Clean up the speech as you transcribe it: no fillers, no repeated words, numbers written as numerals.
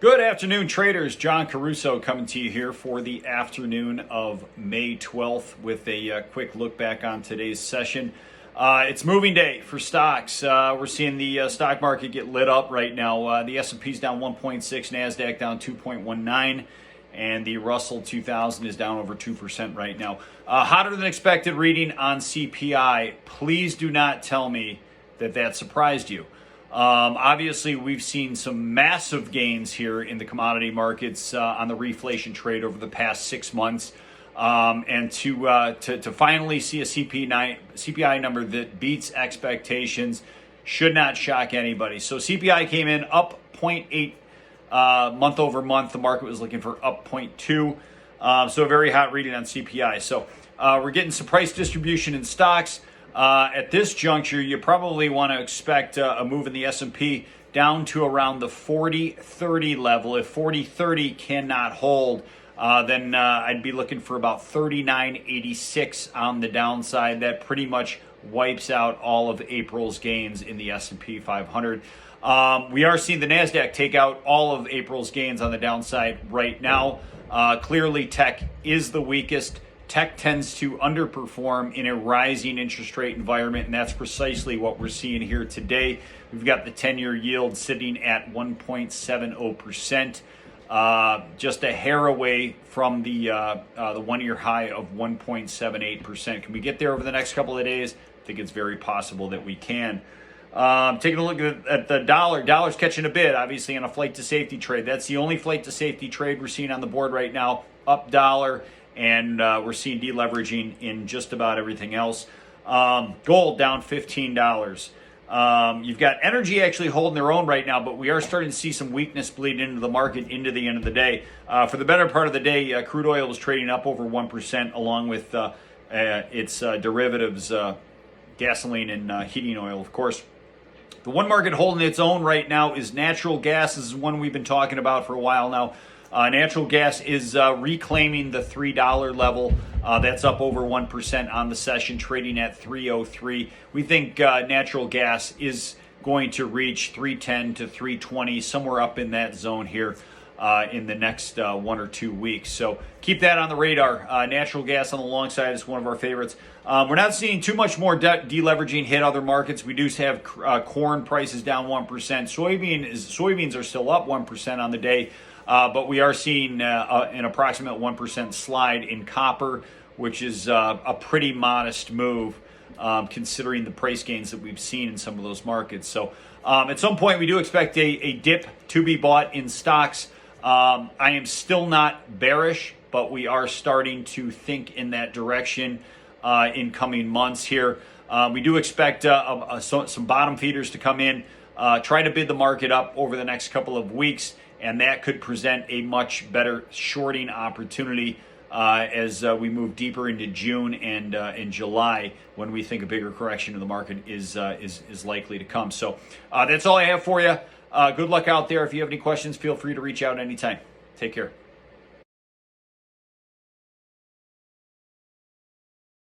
Good afternoon, traders. John Caruso coming to you here for the afternoon of May 12th with a quick look back on today's session. It's moving day for stocks. We're seeing the stock market get lit up right now. The S&P's down 1.6, NASDAQ down 2.19, and the Russell 2000 is down over 2% right now. Hotter than expected reading on CPI. Please do not tell me that surprised you. Obviously, we've seen some massive gains here in the commodity markets on the reflation trade over the past 6 months. And to finally see a CPI number that beats expectations should not shock anybody. So CPI came in up 0.8 month over month. The market was looking for up 0.2. So a very hot reading on CPI. So we're getting some price distribution in stocks. At this juncture, you probably want to expect a move in the S&P down to around the 40-30 level. If 40-30 cannot hold, then I'd be looking for about 39.86 on the downside. That pretty much wipes out all of April's gains in the S&P 500. We are seeing the NASDAQ take out all of April's gains on the downside right now. Clearly, tech is the weakest. Tech tends to underperform in a rising interest rate environment, and that's precisely what we're seeing here today. We've got the 10-year yield sitting at 1.70%, just a hair away from the one-year high of 1.78%. Can we get there over the next couple of days? I think it's very possible that we can. Taking a look at the dollar. Dollar's catching a bid, obviously, on a flight to safety trade. That's the only flight to safety trade we're seeing on the board right now. Up dollar. And we're seeing deleveraging in just about everything else. Gold down $15. You've got energy actually holding their own right now, but we are starting to see some weakness bleed into the market into the end of the day. For the better part of the day, crude oil was trading up over 1%, along with its derivatives, gasoline and heating oil, of course. The one market holding its own right now is natural gas. This is one we've been talking about for a while now. Natural gas is reclaiming the $3 level. That's up over 1% on the session, trading at $3.03. We think natural gas is going to reach $3.10 to $3.20, somewhere up in that zone here in the next 1 or 2 weeks. So keep that on the radar. Natural gas on the long side is one of our favorites. We're not seeing too much more deleveraging hit other markets. We do have corn prices down 1%. Soybeans are still up 1% on the day. But we are seeing an approximate 1% slide in copper, which is a pretty modest move considering the price gains that we've seen in some of those markets. So at some point, we do expect a dip to be bought in stocks. I am still not bearish, but we are starting to think in that direction in coming months here. We do expect some bottom feeders to come in, try to bid the market up over the next couple of weeks. And that could present a much better shorting opportunity as we move deeper into June and in July, when we think a bigger correction in the market is likely to come. So that's all I have for you. Good luck out there. If you have any questions, feel free to reach out anytime. Take care.